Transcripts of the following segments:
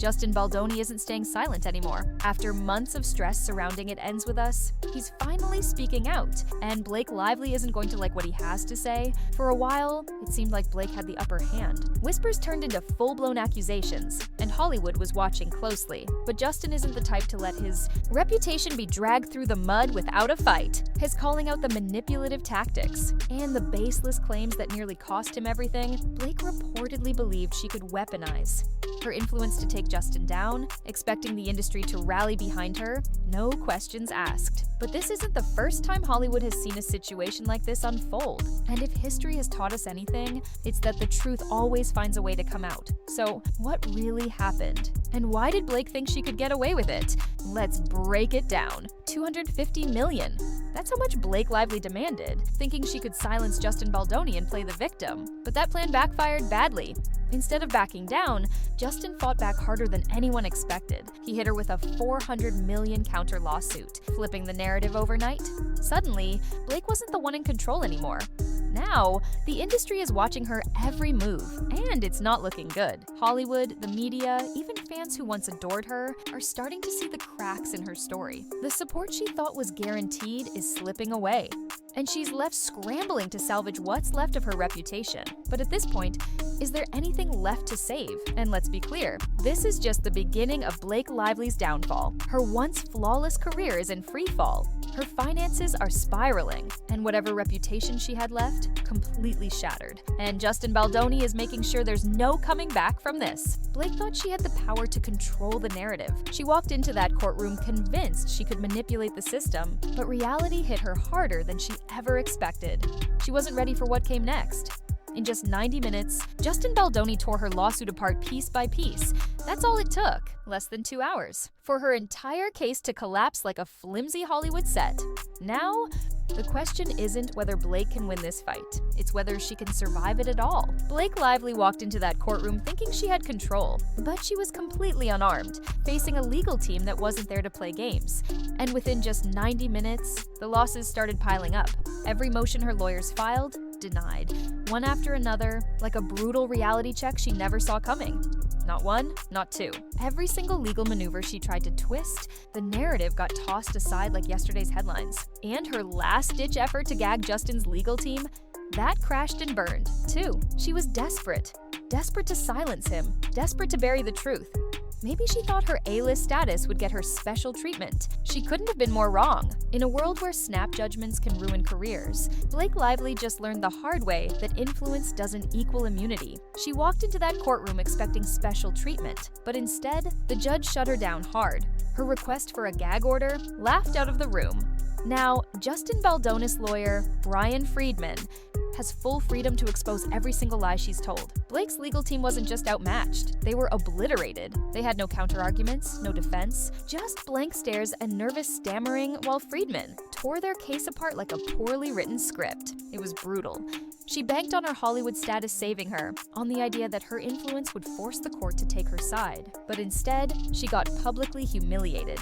Justin Baldoni isn't staying silent anymore. After months of stress surrounding It Ends With Us, he's finally speaking out, and Blake Lively isn't going to like what he has to say. For a while, it seemed like Blake had the upper hand. Whispers turned into full-blown accusations, and Hollywood was watching closely. But Justin isn't the type to let his reputation be dragged through the mud without a fight. His calling out the manipulative tactics and the baseless claims that nearly cost him everything, Blake reportedly believed she could weaponize her influence to take Justin down, expecting the industry to rally behind her, no questions asked. But this isn't the first time Hollywood has seen a situation like this unfold. And if history has taught us anything, it's that the truth always finds a way to come out. So, what really happened? And why did Blake think she could get away with it? Let's break it down. $250 million. That's how much Blake Lively demanded, thinking she could silence Justin Baldoni and play the victim. But that plan backfired badly. Instead of backing down, Justin fought back harder than anyone expected. He hit her with a $400 million counter lawsuit, flipping the narrative overnight. Suddenly, Blake wasn't the one in control anymore. Now, the industry is watching her every move, and it's not looking good. Hollywood, the media, even fans who once adored her are starting to see the cracks in her story. The support she thought was guaranteed is slipping away, and she's left scrambling to salvage what's left of her reputation. But at this point, is there anything left to save? And let's be clear, this is just the beginning of Blake Lively's downfall. Her once flawless career is in free fall. Her finances are spiraling, and whatever reputation she had left, completely shattered. And Justin Baldoni is making sure there's no coming back from this. Blake thought she had the power to control the narrative. She walked into that courtroom convinced she could manipulate the system, but reality hit her harder than she ever expected. She wasn't ready for what came next. In just 90 minutes, Justin Baldoni tore her lawsuit apart piece by piece. That's all it took, less than 2 hours, for her entire case to collapse like a flimsy Hollywood set. Now, the question isn't whether Blake can win this fight, it's whether she can survive it at all. Blake Lively walked into that courtroom thinking she had control, but she was completely unarmed, facing a legal team that wasn't there to play games. And within just 90 minutes, the losses started piling up. Every motion her lawyers filed, denied, one after another, like a brutal reality check she never saw coming. Not one, not two. Every single legal maneuver she tried to twist, the narrative got tossed aside like yesterday's headlines. And her last-ditch effort to gag Justin's legal team, that crashed and burned, too. She was desperate. Desperate to silence him. Desperate to bury the truth. Maybe she thought her A-list status would get her special treatment. She couldn't have been more wrong. In a world where snap judgments can ruin careers, Blake Lively just learned the hard way that influence doesn't equal immunity. She walked into that courtroom expecting special treatment, but instead, the judge shut her down hard. Her request for a gag order laughed out of the room. Now, Justin Baldoni's lawyer, Brian Friedman, has full freedom to expose every single lie she's told. Blake's legal team wasn't just outmatched, they were obliterated. They had no counter-arguments, no defense, just blank stares and nervous stammering, while Friedman tore their case apart like a poorly written script. It was brutal. She banked on her Hollywood status saving her, on the idea that her influence would force the court to take her side. But instead, she got publicly humiliated.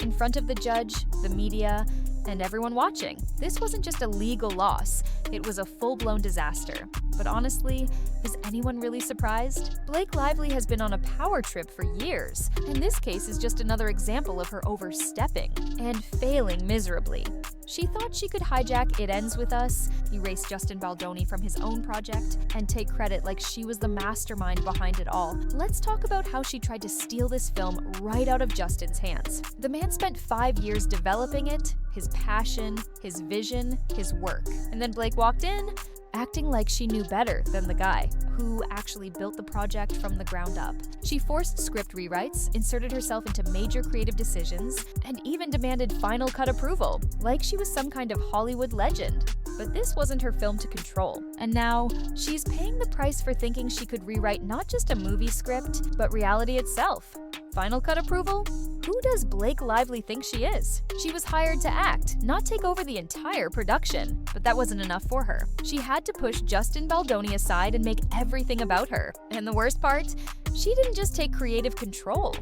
In front of the judge, the media, and everyone watching. This wasn't just a legal loss, it was a full-blown disaster. But honestly, is anyone really surprised? Blake Lively has been on a power trip for years, and this case is just another example of her overstepping and failing miserably. She thought she could hijack It Ends With Us, erase Justin Baldoni from his own project, and take credit like she was the mastermind behind it all. Let's talk about how she tried to steal this film right out of Justin's hands. The man spent 5 years developing it, his passion, his vision, his work. And then Blake walked in, acting like she knew better than the guy who actually built the project from the ground up. She forced script rewrites, inserted herself into major creative decisions, and even demanded final cut approval, like she was some kind of Hollywood legend. But this wasn't her film to control. And now, she's paying the price for thinking she could rewrite not just a movie script, but reality itself. Final cut approval? Who does Blake Lively think she is? She was hired to act, not take over the entire production. But that wasn't enough for her. She had to push Justin Baldoni aside and make everything about her. And the worst part? She didn't just take creative control.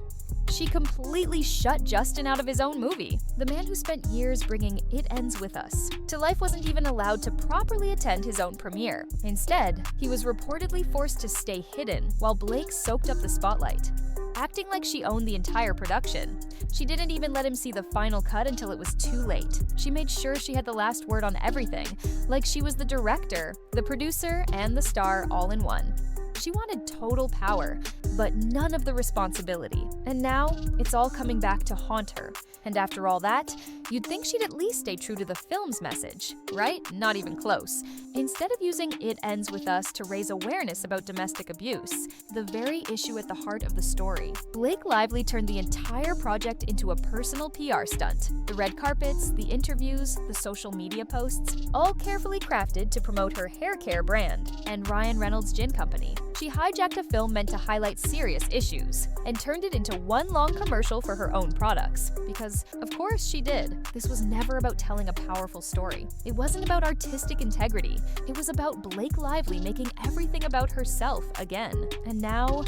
She completely shut Justin out of his own movie. The man who spent years bringing It Ends With Us to life wasn't even allowed to properly attend his own premiere. Instead, he was reportedly forced to stay hidden while Blake soaked up the spotlight. acting like she owned the entire production. She didn't even let him see the final cut until it was too late. She made sure she had the last word on everything, like she was the director, the producer, and the star all in one. She wanted total power, but none of the responsibility. And now, it's all coming back to haunt her. And after all that, you'd think she'd at least stay true to the film's message, right? Not even close. Instead of using "It Ends With Us" to raise awareness about domestic abuse, the very issue at the heart of the story, Blake Lively turned the entire project into a personal PR stunt. The red carpets, the interviews, the social media posts, all carefully crafted to promote her hair care brand and Ryan Reynolds Gin Company. She hijacked a film meant to highlight serious issues and turned it into one long commercial for her own products. Because, of course, she did. This was never about telling a powerful story. It wasn't about artistic integrity. It was about Blake Lively making everything about herself again. And now,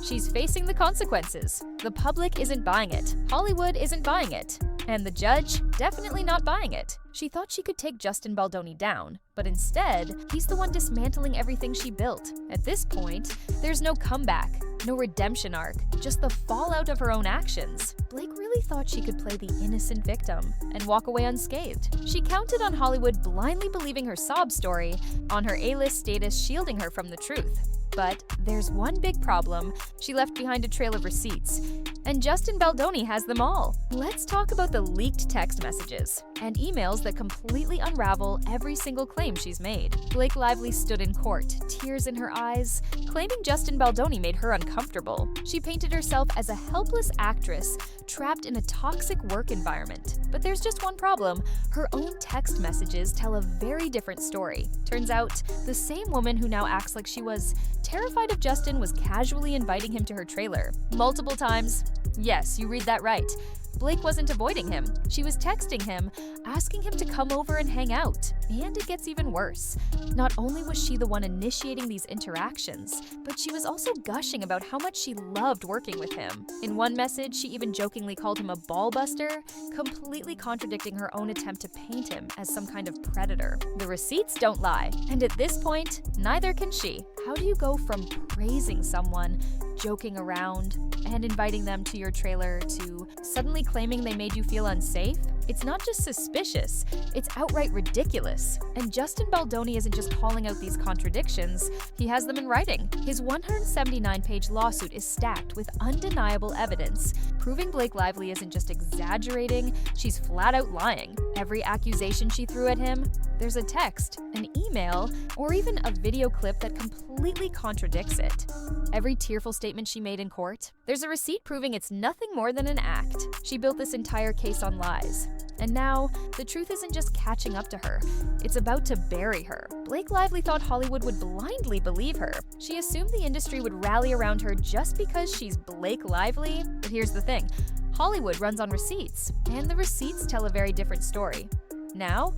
she's facing the consequences. The public isn't buying it. Hollywood isn't buying it. And the judge, definitely not buying it. She thought she could take Justin Baldoni down, but instead, he's the one dismantling everything she built. At this point, there's no comeback, no redemption arc, just the fallout of her own actions. Blake really thought she could play the innocent victim and walk away unscathed. She counted on Hollywood blindly believing her sob story, on her A-list status shielding her from the truth. But there's one big problem. She left behind a trail of receipts, and Justin Baldoni has them all. Let's talk about the leaked text messages and emails that completely unravel every single claim she's made. Blake Lively stood in court, tears in her eyes, claiming Justin Baldoni made her uncomfortable. She painted herself as a helpless actress trapped in a toxic work environment. But there's just one problem. Her own text messages tell a very different story. Turns out, the same woman who now acts like she was terrified of Justin was casually inviting him to her trailer. Multiple times. Yes, you read that right. Blake wasn't avoiding him. She was texting him, asking him to come over and hang out. And it gets even worse. Not only was she the one initiating these interactions, but she was also gushing about how much she loved working with him. In one message, she even jokingly called him a ball buster, completely contradicting her own attempt to paint him as some kind of predator. The receipts don't lie, and at this point, neither can she. How do you go from praising someone, joking around, and inviting them to your trailer to suddenly claiming they made you feel unsafe? It's not just suspicious, it's outright ridiculous. And Justin Baldoni isn't just calling out these contradictions, he has them in writing. His 179-page lawsuit is stacked with undeniable evidence, proving Blake Lively isn't just exaggerating, she's flat out lying. Every accusation she threw at him, there's a text, an email, or even a video clip that completely contradicts it. Every tearful statement she made in court, there's a receipt proving it's nothing more than an act. She built this entire case on lies. And now, the truth isn't just catching up to her, it's about to bury her. Blake Lively thought Hollywood would blindly believe her. She assumed the industry would rally around her just because she's Blake Lively. But here's the thing, Hollywood runs on receipts, and the receipts tell a very different story. Now,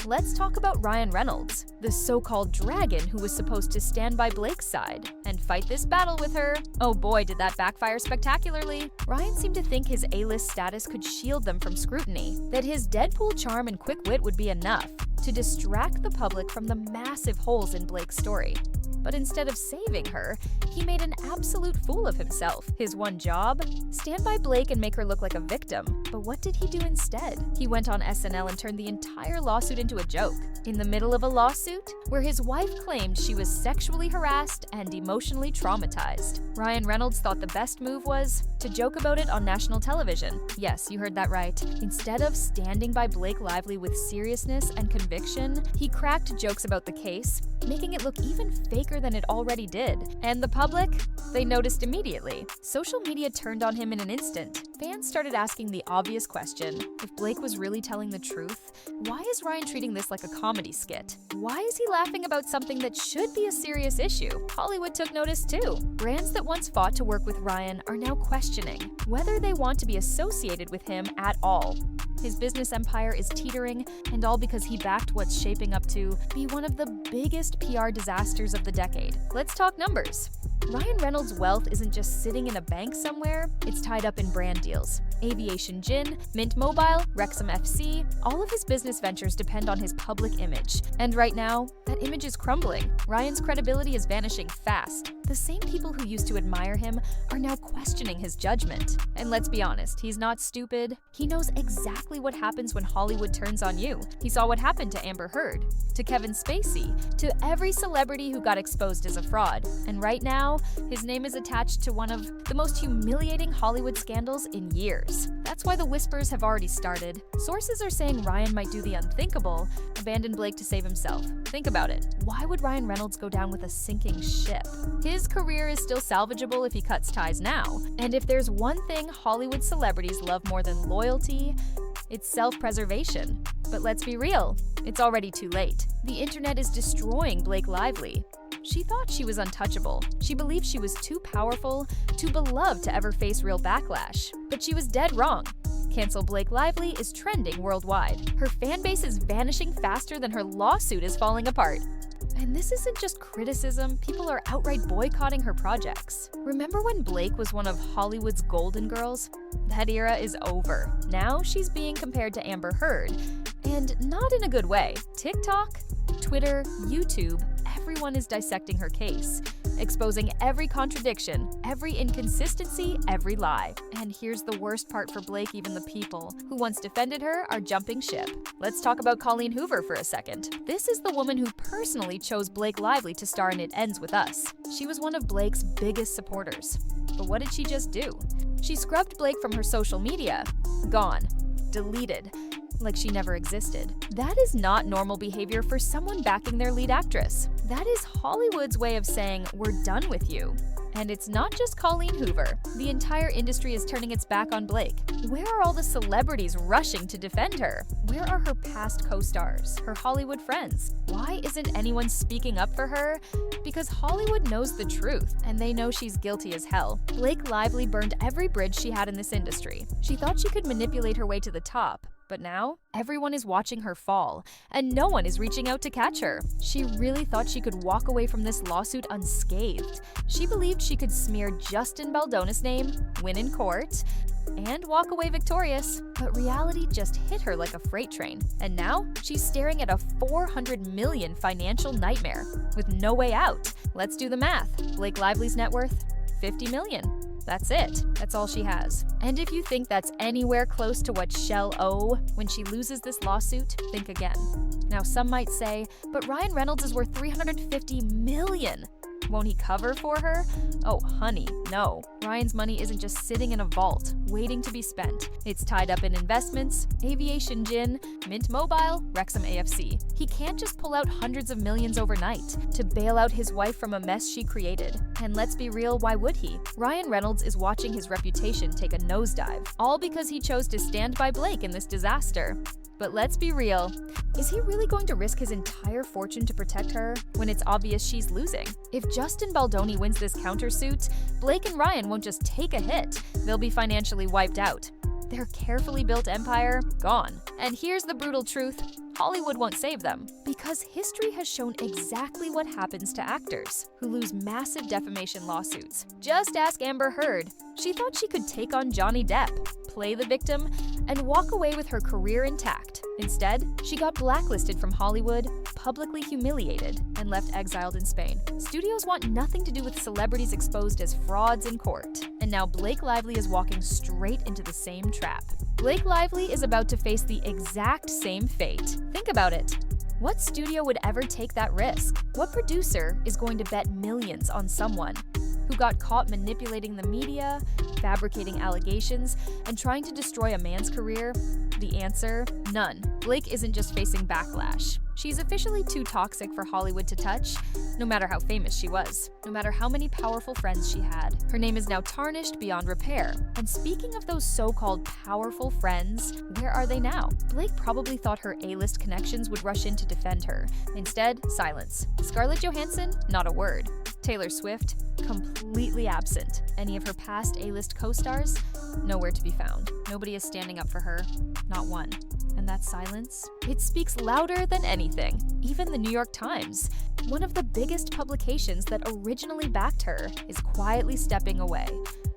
let's talk about Ryan Reynolds, the so-called dragon who was supposed to stand by Blake's side and fight this battle with her. Oh boy, did that backfire spectacularly. Ryan seemed to think his A-list status could shield them from scrutiny, that his Deadpool charm and quick wit would be enough to distract the public from the massive holes in Blake's story. But instead of saving her, he made an absolute fool of himself. His one job? Stand by Blake and make her look like a victim. But what did he do instead? He went on SNL and turned the entire lawsuit into a joke. In the middle of a lawsuit where his wife claimed she was sexually harassed and emotionally traumatized. Ryan Reynolds thought the best move was to joke about it on national television. Yes, you heard that right. Instead of standing by Blake Lively with seriousness and conviction, he cracked jokes about the case, making it look even faker than it already did. And the public? They noticed immediately. Social media turned on him in an instant. Fans started asking the obvious question, if Blake was really telling the truth, why is Ryan treating this like a comedy skit? Why is he laughing about something that should be a serious issue? Hollywood took notice too. Brands that once fought to work with Ryan are now questioning whether they want to be associated with him at all. His business empire is teetering, and all because he backed what's shaping up to be one of the biggest PR disasters of the decade. Let's talk numbers. Ryan Reynolds' wealth isn't just sitting in a bank somewhere, it's tied up in brand deals. Aviation Gin, Mint Mobile, Wrexham FC, all of his business ventures depend on his public image. And right now, that image is crumbling. Ryan's credibility is vanishing fast. The same people who used to admire him are now questioning his judgment. And let's be honest, he's not stupid. He knows exactly what happens when Hollywood turns on you. He saw what happened to Amber Heard, to Kevin Spacey, to every celebrity who got exposed as a fraud. And right now, his name is attached to one of the most humiliating Hollywood scandals in years. That's why the whispers have already started. Sources are saying Ryan might do the unthinkable, abandon Blake to save himself. Think about it. Why would Ryan Reynolds go down with a sinking ship? His career is still salvageable if he cuts ties now. And if there's one thing Hollywood celebrities love more than loyalty, it's self-preservation. But let's be real, it's already too late. The internet is destroying Blake Lively. She thought she was untouchable. She believed she was too powerful, too beloved to ever face real backlash. But she was dead wrong. Cancel Blake Lively is trending worldwide. Her fan base is vanishing faster than her lawsuit is falling apart. And this isn't just criticism, people are outright boycotting her projects. Remember when Blake was one of Hollywood's golden girls? That era is over. Now she's being compared to Amber Heard, and not in a good way. TikTok, Twitter, YouTube, everyone is dissecting her case, exposing every contradiction, every inconsistency, every lie. And here's the worst part for Blake, even the people who once defended her are jumping ship. Let's talk about Colleen Hoover for a second. This is the woman who personally chose Blake Lively to star in It Ends With Us. She was one of Blake's biggest supporters. But what did she just do? She scrubbed Blake from her social media. Gone. Deleted. Like she never existed. That is not normal behavior for someone backing their lead actress. That is Hollywood's way of saying, we're done with you. And it's not just Colleen Hoover. The entire industry is turning its back on Blake. Where are all the celebrities rushing to defend her? Where are her past co-stars, her Hollywood friends? Why isn't anyone speaking up for her? Because Hollywood knows the truth, and they know she's guilty as hell. Blake Lively burned every bridge she had in this industry. She thought she could manipulate her way to the top. But now, everyone is watching her fall, and no one is reaching out to catch her. She really thought she could walk away from this lawsuit unscathed. She believed she could smear Justin Baldoni's name, win in court, and walk away victorious. But reality just hit her like a freight train. And now, she's staring at a $400 million financial nightmare with no way out. Let's do the math. Blake Lively's net worth? $50 million. That's it. That's all she has. And if you think that's anywhere close to what she'll owe when she loses this lawsuit, think again. Now, some might say, but Ryan Reynolds is worth $350 million. Won't he cover for her? Oh, honey, no. Ryan's money isn't just sitting in a vault, waiting to be spent. It's tied up in investments, Aviation Gin, Mint Mobile, Wrexham AFC. He can't just pull out hundreds of millions overnight to bail out his wife from a mess she created. And let's be real, why would he? Ryan Reynolds is watching his reputation take a nosedive, all because he chose to stand by Blake in this disaster. But let's be real, is he really going to risk his entire fortune to protect her when it's obvious she's losing? If Justin Baldoni wins this countersuit, Blake and Ryan won't just take a hit, they'll be financially wiped out. Their carefully built empire, gone. And here's the brutal truth, Hollywood won't save them. Because history has shown exactly what happens to actors who lose massive defamation lawsuits. Just ask Amber Heard. She thought she could take on Johnny Depp, play the victim, and walk away with her career intact. Instead, she got blacklisted from Hollywood, publicly humiliated, and left exiled in Spain. Studios want nothing to do with celebrities exposed as frauds in court. And now Blake Lively is walking straight into the same trap. Blake Lively is about to face the exact same fate. Think about it. What studio would ever take that risk? What producer is going to bet millions on someone who got caught manipulating the media, fabricating allegations, and trying to destroy a man's career? The answer? None. Blake isn't just facing backlash. She's officially too toxic for Hollywood to touch, no matter how famous she was, no matter how many powerful friends she had. Her name is now tarnished beyond repair. And speaking of those so-called powerful friends, where are they now? Blake probably thought her A-list connections would rush in to defend her. Instead, silence. Scarlett Johansson? Not a word. Taylor Swift, completely absent. Any of her past A-list co-stars, nowhere to be found. Nobody is standing up for her, not one. And that silence, it speaks louder than anything. Even the New York Times, one of the biggest publications that originally backed her, is quietly stepping away.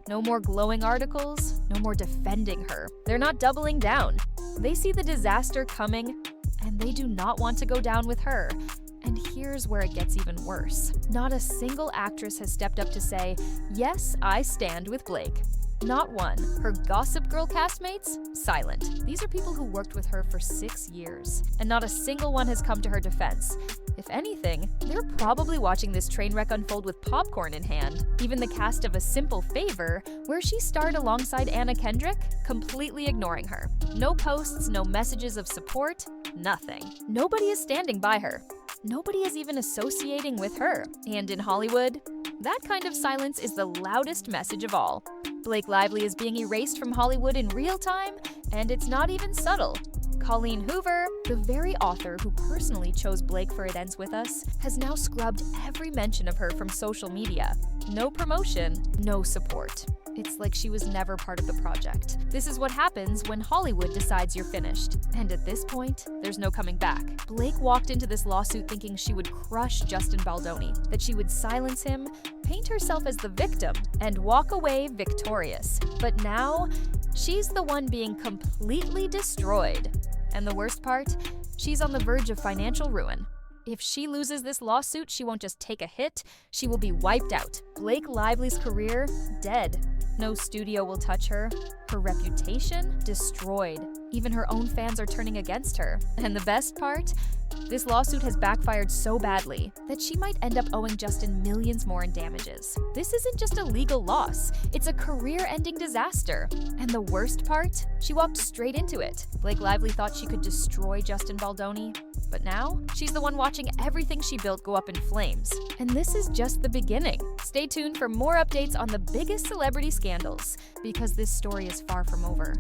No more glowing articles, no more defending her. They're not doubling down. They see the disaster coming, and they do not want to go down with her. And here's where it gets even worse. Not a single actress has stepped up to say, "Yes, I stand with Blake." Not one. Her Gossip Girl castmates? Silent. These are people who worked with her for 6 years, and not a single one has come to her defense. If anything, they're probably watching this train wreck unfold with popcorn in hand. Even the cast of A Simple Favor, where she starred alongside Anna Kendrick, completely ignoring her. No posts, no messages of support, nothing. Nobody is standing by her. Nobody is even associating with her. And in Hollywood, that kind of silence is the loudest message of all. Blake Lively is being erased from Hollywood in real time, and it's not even subtle. Colleen Hoover, the very author who personally chose Blake for It Ends With Us, has now scrubbed every mention of her from social media. No promotion, no support. It's like she was never part of the project. This is what happens when Hollywood decides you're finished. And at this point, there's no coming back. Blake walked into this lawsuit thinking she would crush Justin Baldoni, that she would silence him, paint herself as the victim, and walk away victorious. But now, she's the one being completely destroyed. And the worst part, she's on the verge of financial ruin. If she loses this lawsuit, she won't just take a hit, she will be wiped out. Blake Lively's career, dead. No studio will touch her. Her reputation, destroyed. Even her own fans are turning against her. And the best part? This lawsuit has backfired so badly that she might end up owing Justin millions more in damages. This isn't just a legal loss, it's a career-ending disaster. And the worst part? She walked straight into it. Blake Lively thought she could destroy Justin Baldoni, but now she's the one watching everything she built go up in flames. And this is just the beginning. Stay tuned for more updates on the biggest celebrity scandals, because this story is far from over.